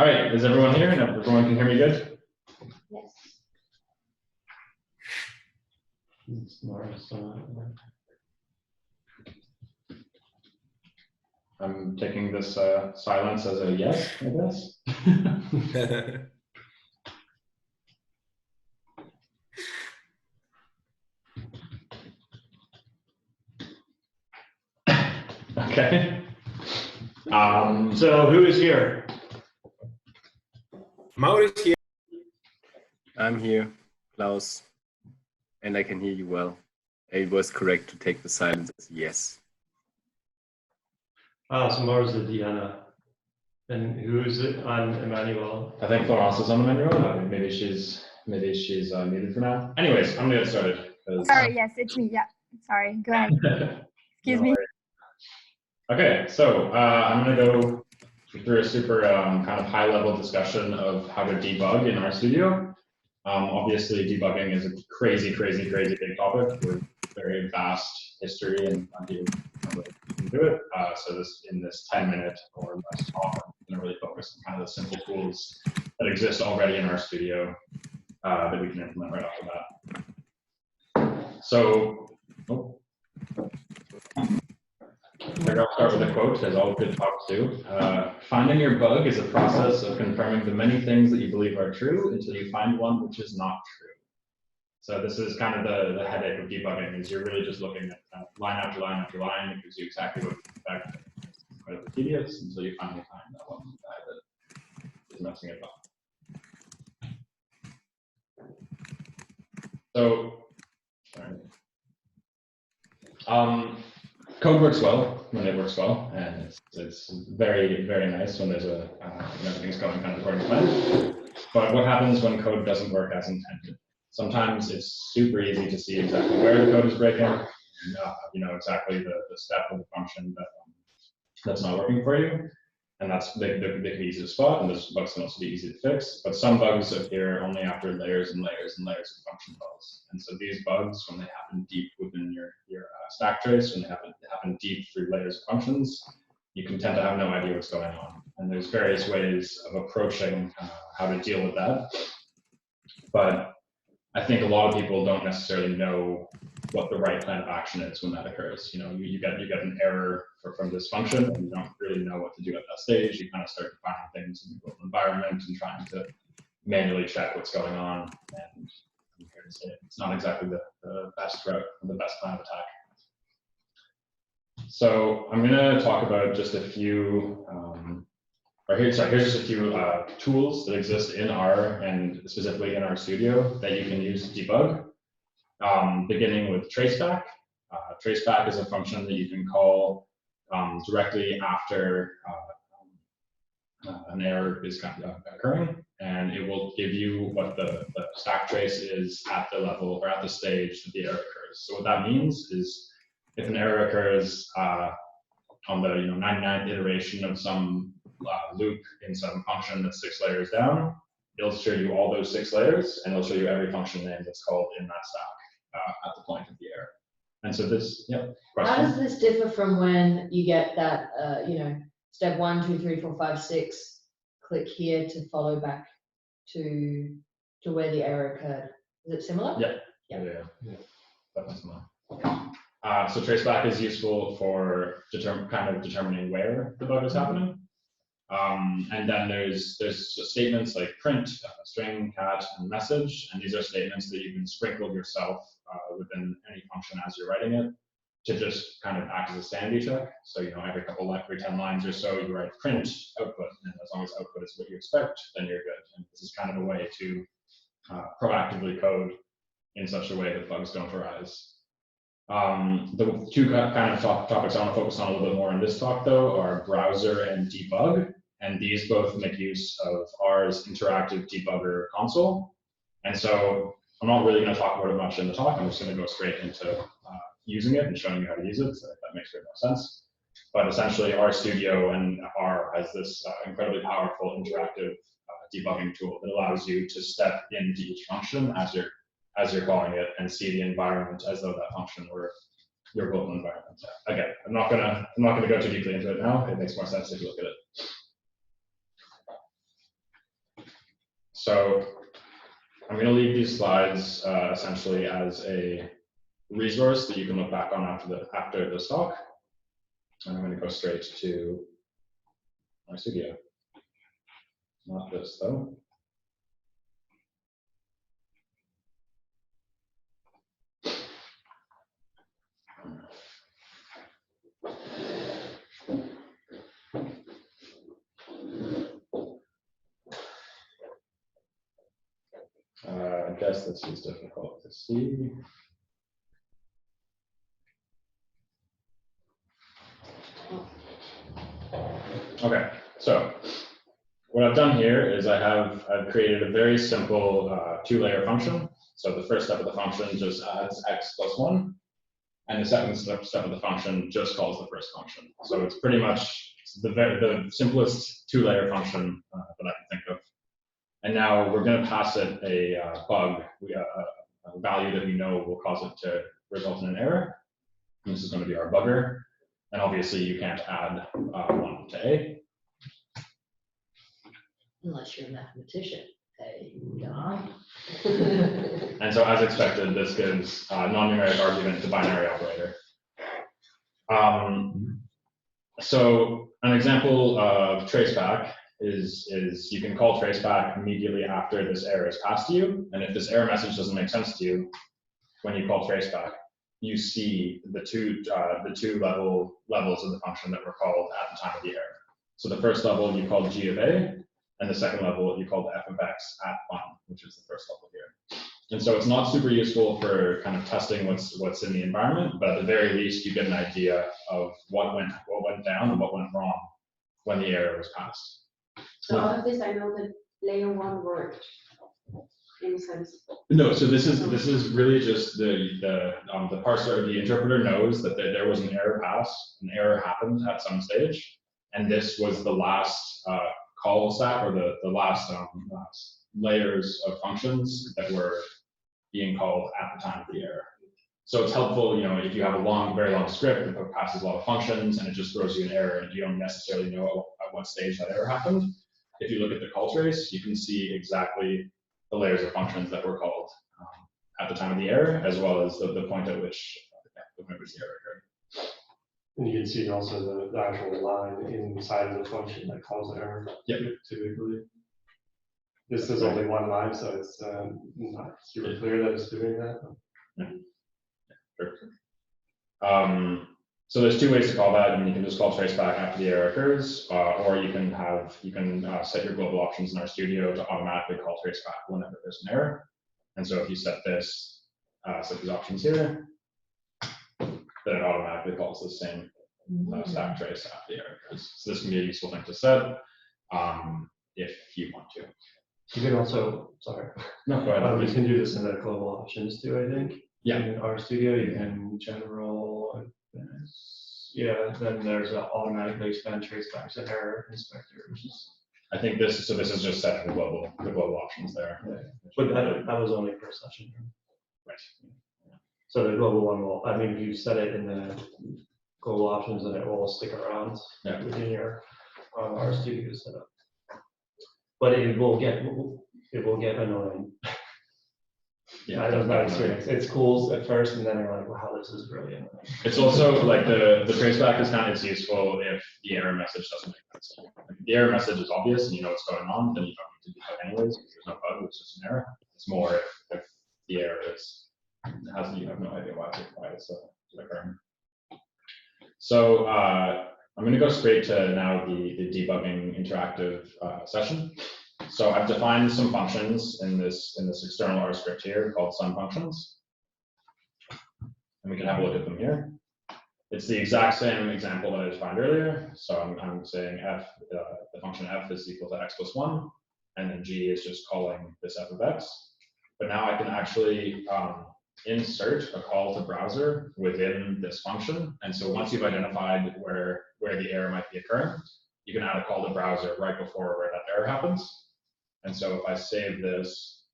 All right, is everyone here? And everyone can hear me good? Yes. I'm taking this silence as a yes, I guess. Okay. So who is here? Mauro is here. I'm here, Klaus, and I can hear you well. It was correct to take the silence as yes. So Mauro's the Diana. And who is it on Emmanuel? I think Florence is on the menu. Maybe she's muted for now. Anyways, I'm gonna get started. Sorry, yes, it's me. Yeah, sorry. Go ahead. Excuse me. Okay, so I'm gonna go through a super kind of high-level discussion of how to debug in RStudio. Obviously, debugging is a crazy big topic with very vast history and plenty of ways you can do it. So in this 10-minute or less talk, I'm going to really focus on kind of the simple tools that exist already in RStudio that we can implement right off the bat. So, I'll start with a quote, as all good talks do. Finding your bug is a process of confirming the many things that you believe are true until you find one which is not true. So this is kind of the headache of debugging, is you're really just looking at line after line after line. It gives you exactly what you expect. It's incredibly tedious until you finally find that one guy that is messing it up. So, sorry. Code works well when it works well, and it's very nice when there's when everything's going kind of according to plan. But what happens when code doesn't work as intended? Sometimes it's super easy to see exactly where the code is breaking, and you know exactly the step of the function that's not working for you, and they can be easy to spot, and those bugs can also be easy to fix. But some bugs appear only after layers and layers and layers of function calls. And so these bugs, when they happen deep within your stack trace, when they happen deep through layers of functions, you can tend to have no idea what's going on. And there's various ways of approaching how to deal with that. But I think a lot of people don't necessarily know what the right plan of action is when that occurs. You know, you get an error from this function, and you don't really know what to do at that stage. You kind of start defining things in the global environment and trying to manually check what's going on. And I'm here to say it's not exactly the best route, the best plan of attack. So I'm going to talk about just a few. Here's just a few tools that exist in R and specifically in RStudio that you can use to debug. Beginning with Traceback. Traceback is a function that you can call directly after an error is occurring, and it will give you what the stack trace is at the level or at the stage that the error occurs. So what that means is if an error occurs on the 99th iteration of some loop in some function that's 6 layers down, it'll show you all those 6 layers, and it'll show you every function name that's called in that stack at the point of the error. And so this, question? How does this differ from when you get that, step 1, 2, 3, 4, 5, 6, click here to follow back to where the error occurred? Is it similar? Yeah. Definitely similar. So Traceback is useful for determining where the bug is happening. And then there's statements like print, string, cat, and message, and these are statements that you can sprinkle yourself within any function as you're writing it to just kind of act as a sanity check. So every 10 lines or so you write print output, and as long as output is what you expect, then you're good. And this is kind of a way to proactively code in such a way that bugs don't arise. The two kind of topics I want to focus on a little bit more in this talk, though, are browser and debug. And these both make use of R's interactive debugger console. And so I'm not really going to talk about it much in the talk. I'm just going to go straight into using it and showing you how to use it. So that makes very more sense. But essentially, RStudio and R has this incredibly powerful interactive debugging tool that allows you to step into each function as you're calling it and see the environment as though that function were your global environment. Again, I'm not gonna go too deeply into it now. It makes more sense if you look at it. So I'm going to leave these slides essentially as a resource that you can look back on after this talk. And I'm going to go straight to my studio. Not this though. I guess this is difficult to see. Okay, so what I've done here is I've created a very simple two-layer function. So the first step of the function just adds x plus 1, and the second step of the function just calls the first function. So it's pretty much the simplest two-layer function that I can think of. And now we're going to pass it a bug, a value that we know will cause it to result in an error. And this is going to be our bugger. And obviously you can't add 1 to A. Unless you're a mathematician. Hey, yeah. And so as expected, this gives non-numeric argument to binary operator. So an example of traceback is you can call traceback immediately after this error is passed to you. And if this error message doesn't make sense to you, when you call traceback, you see the two levels of the function that were called at the time of the error. So the first level you called g of a, and the second level you called f of x at 1, which is the first level here. And so it's not super useful for kind of testing what's in the environment, but at the very least you get an idea of what went down and what went wrong when the error was passed. So out of this, I know that layer 1 worked in a sense. No, so this is really just the parser, the interpreter knows that there was an error passed, an error happened at some stage, and this was the last call stack, or the last layers of functions that were being called at the time of the error. So it's helpful, if you have a very long script that passes a lot of functions and it just throws you an error and you don't necessarily know at what stage that error happened. If you look at the call trace, you can see exactly the layers of functions that were called at the time of the error, as well as the point at which the error occurred. And you can see also the actual line inside of the function that calls the error. Yep. Typically. This is only one line, so it's not super clear that it's doing that. Yeah. Sure. So there's two ways to call that, and you can just call traceback after the error occurs, or you can set your global options in RStudio to automatically call traceback whenever there's an error. And so if you set these options here, then it automatically calls the same stack trace after the error occurs. So this can be a useful thing to set if you want to. You can also, sorry. No, go ahead. You can do this in the global options too, I think. Yeah. In RStudio, you can general, then there's an automatically expand tracebacks and error inspector, which is. I think this is just setting the global options there. Yeah. But that was only per session. Right. So the global one will, if you set it in the global options, then it will stick around within your RStudio setup. But it will get annoying. Yeah, I don't know experience. It's cool at first, and then you're like, wow, this is really annoying. It's also like the traceback it's useful if the error message doesn't make sense. If the error message is obvious and you know what's going on, then you don't need to debug anyways, because there's no bug, it's just an error. It's more if the error you have no idea why it's occurring. So I'm going to go straight to now the debugging interactive session. So I've defined some functions in this external R script here called sum functions, and we can have a look at them here. It's the exact same example that I defined earlier. So I'm saying the function f is equal to x plus 1, and then g is just calling this f of x. But now I can actually insert a call to browser within this function. And so once you've identified where the error might be occurring, you can add a call to browser right before where that error happens. And so if I save this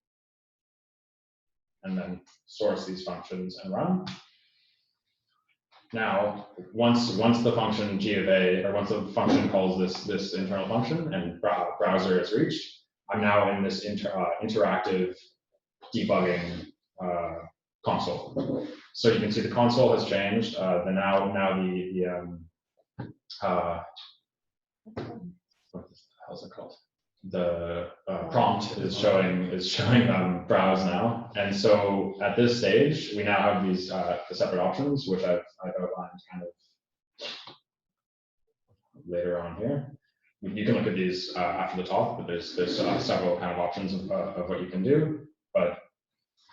and then source these functions and run, now once the function g of a, or once the function calls this internal function and browser is reached, I'm now in this interactive debugging console. So you can see the console has changed. What the hell's it called? The prompt is showing browse now, and so at this stage we now have these the separate options, which I've outlined kind of later on here. You can look at these after the talk, but there's several kind of options of what you can do. But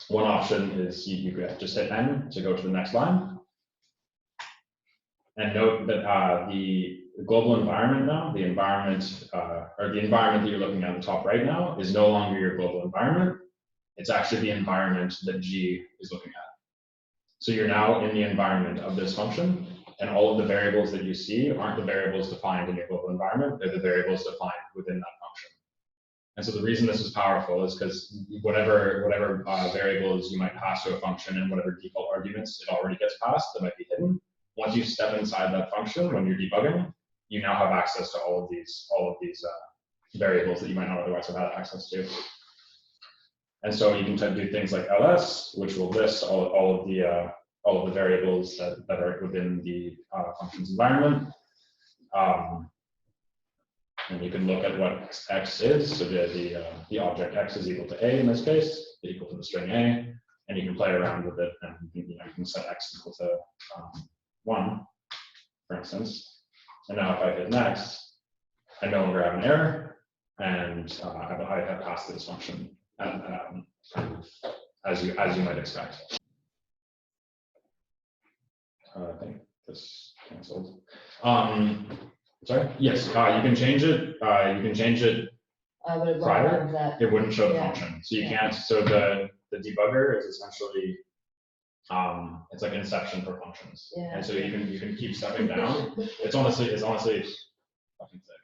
one option is you could just hit N to go to the next line, and note that the global environment now, the environment that you're looking at the top right now is no longer your global environment. It's actually the environment that G is looking at. So you're now in the environment of this function, and all of the variables that you see aren't the variables defined in your global environment, they're the variables defined within that function. And so the reason this is powerful is because whatever variables you might pass to a function and whatever default arguments it already gets passed that might be hidden, once you step inside that function when you're debugging, you now have access to all of these variables that you might not otherwise have had access to. And so you can do things like ls, which will list all of the variables that are within the function's environment. And you can look at what x is. So the object x is equal to a in this case, equal to the string a, and you can play around with it, and you can set x equal to 1, for instance. And now if I hit next, I no longer have an error, and I have passed this function as you might expect. I think this canceled. Sorry. Yes, you can change it. You can change it prior. It wouldn't show the function, so you can't. So the debugger is essentially it's like inception for functions, and so you can keep stepping down. It's honestly fucking sick.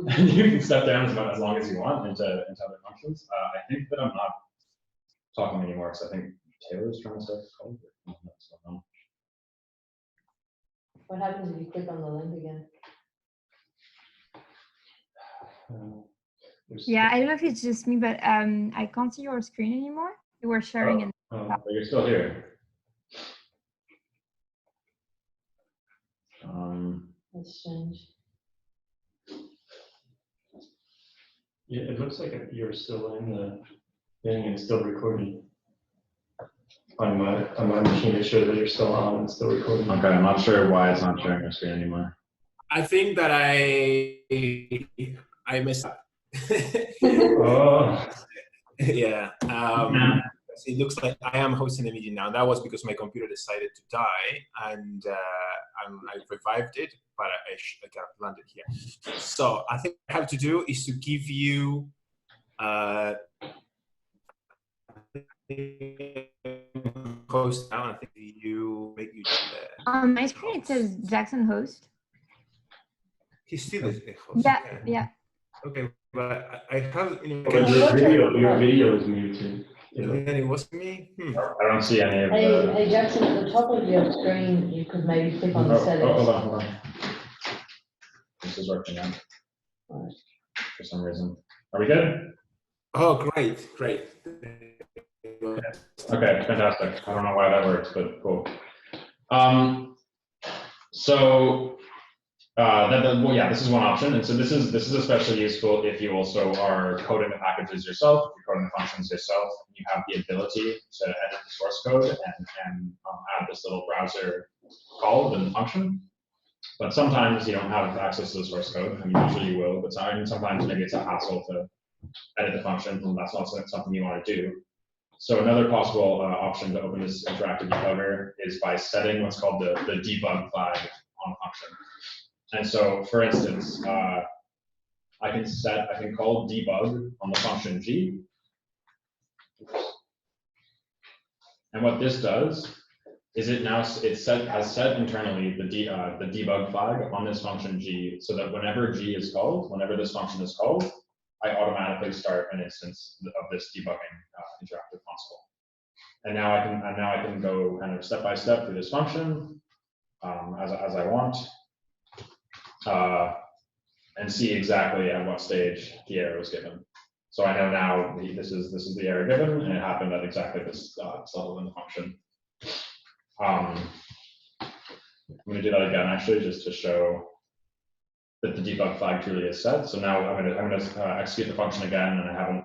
And you can step down as long as you want into other functions. I think that I'm not talking anymore because I think Taylor's trying to start the call. What happens if you click on the link again? Yeah, I don't know if it's just me, but I can't see your screen anymore. You were sharing it. But you're still here. That's strange. Yeah, it looks like you're still in the thing and still recording. On my machine, it shows that you're still on and still recording. Okay, I'm not sure why it's not sharing your screen anymore. I think that I messed up. Oh. Yeah. It looks like I am hosting a meeting now. That was because my computer decided to die, and I revived it, but I got landed here. So I think what I have to do is to give you host now. I think you make you. On my screen it says Jackson host. He's still a host. Yeah. Okay, but I have. Your video is muted. And it wasn't me. I don't see any of the. Hey Jackson, at the top of your screen, you could maybe click on the settings. Hold on. This is working now. Right. For some reason. Are we good? Oh, great. Okay, fantastic. I don't know why that works, but cool. This is one option, and so this is especially useful if you also are coding the packages yourself, if you're coding the functions yourself, and you have the ability to edit the source code and add this little browser call within the function. But sometimes you don't have access to the source code. I mean, usually you will, but sometimes maybe it's a hassle to edit the function, and that's not something you want to do. So another possible option to open this interactive debugger is by setting what's called the debug flag on a function. And so, for instance, I can call debug on the function G. And what this does is has set internally the debug flag on this function G, so that whenever G is called, whenever this function is called, I automatically start an instance of this debugging interactive console. And now I can go kind of step by step through this function as I want. And see exactly at what stage the error was given. So I know now this is the error given, and it happened at exactly this level in the function. I'm going to do that again, actually, just to show that the debug flag truly is set. So now I'm going to execute the function again, and I haven't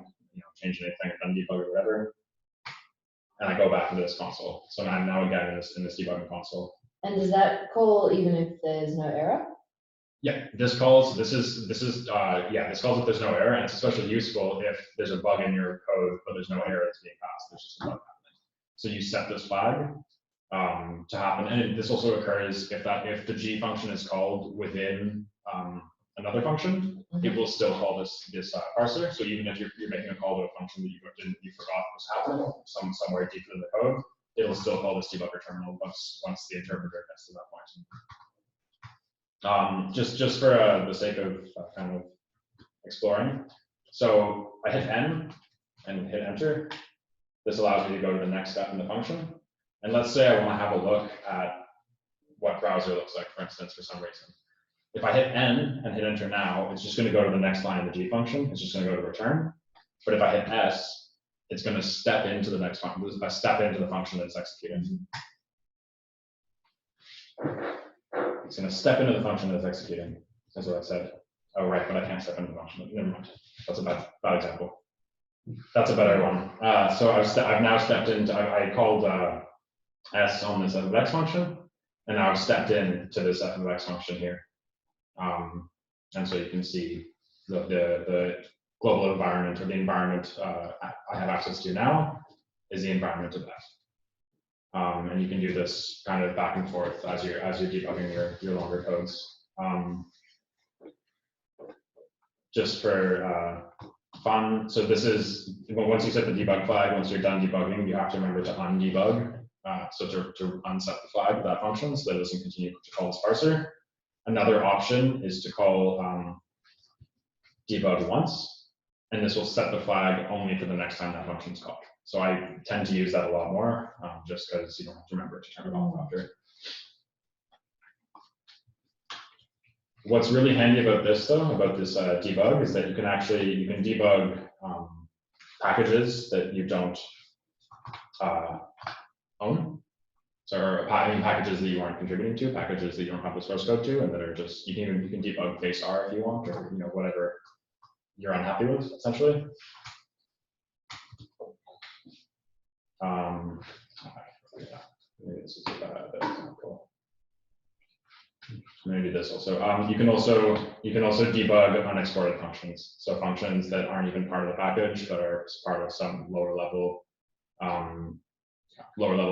changed anything, done debug or whatever, and I go back into this console. So I'm now again in this debugging console. And does that call even if there's no error? Yeah, this calls. This calls if there's no error, and it's especially useful if there's a bug in your code, but there's no error that's being passed. There's just a bug happening. So you set this flag to happen, and this also occurs if the G function is called within another function, it will still call this parser. So even if you're making a call to a function that you forgot was happening somewhere deep in the code, it'll still call this debugger terminal once the interpreter gets to that point. Just for the sake of kind of exploring. So I hit N and hit enter. This allows me to go to the next step in the function. And let's say I want to have a look at what browser looks like, for instance, for some reason. If I hit N and hit enter now, it's just going to go to the next line of the G function. It's just going to go to return. But if I hit S, it's going to step into the next function, step into the function that's executing. It's going to step into the function that's executing. That's what I said. Oh, right, but I can't step into the function. Never mind. That's a bad example. That's a better one. So I've now stepped into, I called S on this f of x function, and now I've stepped into this f of x function here. And so you can see the global environment, or the environment I have access to now is the environment of F. And you can do this kind of back and forth as you're debugging your longer codes. Just for fun, so this is, once you set the debug flag, once you're done debugging, you have to remember to undebug. So to unset the flag of that function so that it doesn't continue to call this parser. Another option is to call debug once, and this will set the flag only for the next time that function is called. So I tend to use that a lot more, just because you don't have to remember to turn it off after. What's really handy about this, though, about this debug, is that you can debug packages that you don't own. So packages that you aren't contributing to, packages that you don't have the source code to, and that are just, you can debug base R if you want, or whatever you're unhappy with, essentially. Maybe this is a bad example. Maybe this also. You can also debug unexported functions. So functions that aren't even part of the package, but are part of some lower level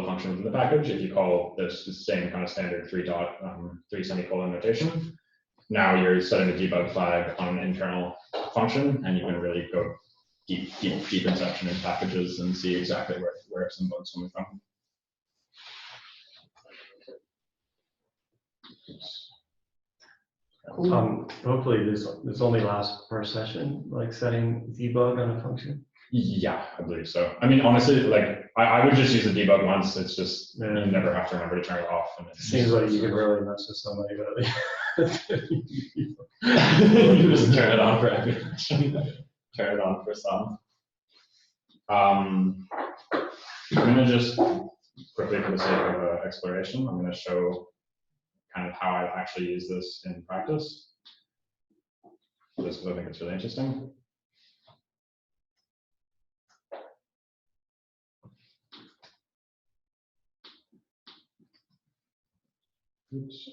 function within the package. If you call this the same kind of standard 3 semicolon notation, now you're setting the debug flag on an internal function, and you can really go deep inception in packages and see exactly where some bugs coming from. Hopefully this only lasts per session, like setting debug on a function. Yeah, I believe so. I mean, honestly, like I would just use the debug once. It's just you never have to remember to turn it off. And it seems like you can really mess with somebody, but you just turn it on for everything. Turn it on for some. I'm gonna just quickly, for the sake of exploration, I'm gonna show kind of how I actually use this in practice. Just because I think it's really interesting. Oops.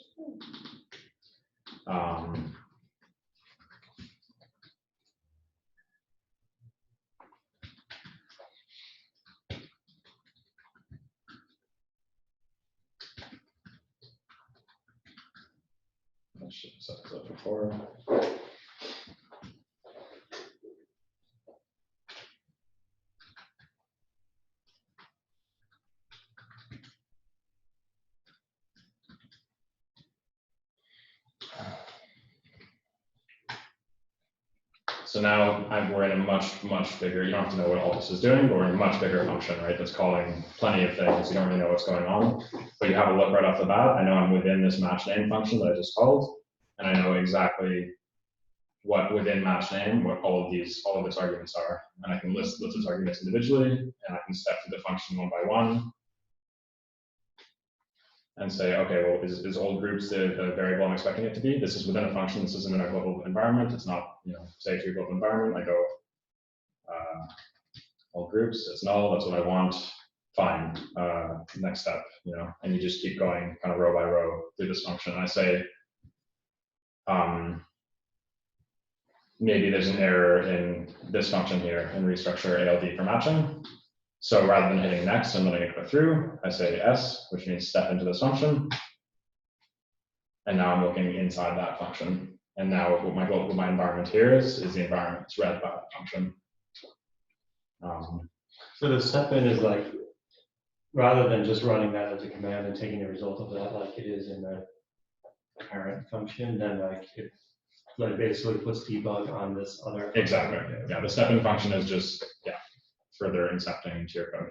I should have set this up before. So now we're in a much bigger, you don't have to know what all this is doing, but we're in a much bigger function, right? That's calling plenty of things. You don't really know what's going on, but you have a look right off the bat. I know I'm within this match name function that I just called, and I know exactly what within match name, what all of its arguments are. And I can list its arguments individually, and I can step through the function one by one and say, okay, well, is old groups the variable I'm expecting it to be? This is within a function, this isn't in a global environment. It's not, say to your global environment, I go old groups, it's null, that's what I want. Fine, next step, and you just keep going kind of row by row through this function. And I say, maybe there's an error in this function here in restructure ALD for matching. So rather than hitting next and letting it go through, I say S, which means step into this function. And now I'm looking inside that function. And now what my environment here is the environment that's read by that function. So the step in is like, rather than just running that as a command and taking the result of that like it is in the parent function, then like it basically puts debug on this other function. Exactly. Yeah, the step in function is just further incepting into your code.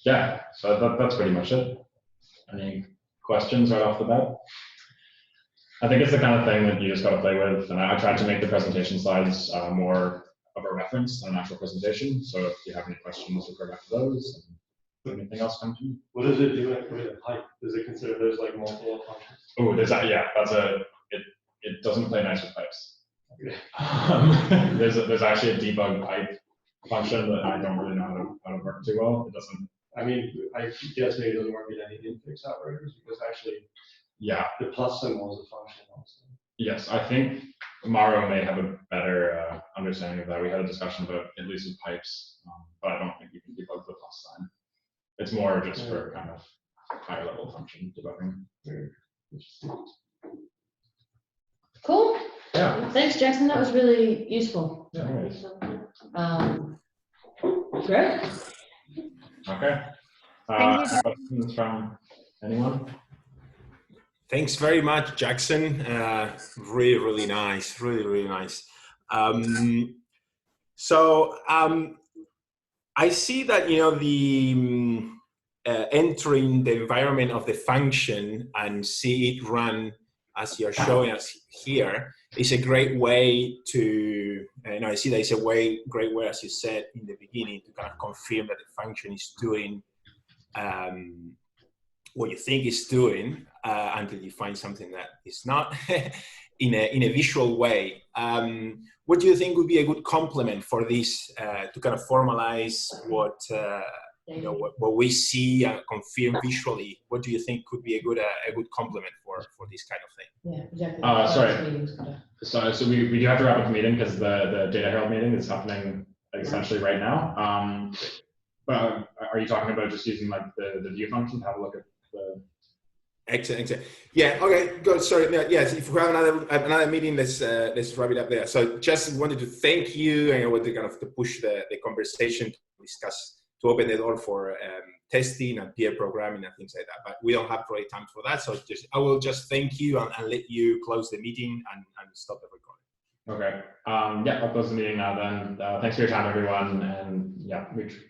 Yeah, so that's pretty much it. Any questions right off the bat? I think it's the kind of thing that you just got to play with, and I tried to make the presentation slides more of a reference than an actual presentation. So if you have any questions, refer back to those. And anything else come to you? What does it do with a pipe? Does it consider there's like multiple functions? Oh, there's that. Yeah, it doesn't play nice with pipes. Okay. There's actually a debug pipe function that I don't really know how to work too well. It doesn't. I mean, I guess maybe it doesn't work with any infix operators because actually, the plus symbol is a function also. Yes, I think Maro may have a better understanding of that. We had a discussion about at least with pipes, but I don't think you can debug the plus sign. It's more just for kind of higher level function debugging. Cool. Yeah. Thanks, Jackson. That was really useful. Yeah, nice. Great. Okay. Thank you. Questions from anyone? Thanks very much, Jackson. Really, really nice. Really, really nice. So I see that the entering the environment of the function and see it run as you're showing us here is a great way to. I see that it's a great way, as you said in the beginning, to kind of confirm that the function is doing what you think it's doing until you find something that is not in a visual way. What do you think would be a good complement for this to kind of formalize what what we see and confirm visually? What do you think could be a good complement for this kind of thing? Yeah, exactly. Sorry. So we do have to wrap up the meeting because the Data Herald meeting is happening essentially right now. But are you talking about just using like the view function to have a look at the? Excellent. Yeah. Okay. Good. Sorry. Yes. If we have another meeting, let's wrap it up there. So just wanted to thank you, and I wanted to kind of to push the conversation to discuss, to open the door for testing and peer programming and things like that. But we don't have probably time for that. So I will just thank you and let you close the meeting and stop the recording. Okay. I'll close the meeting now then. Thanks for your time, everyone. And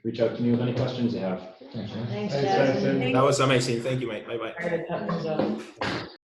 reach out to me with any questions you have. Thanks, Jackson. That was amazing. Thank you, mate. Bye-bye.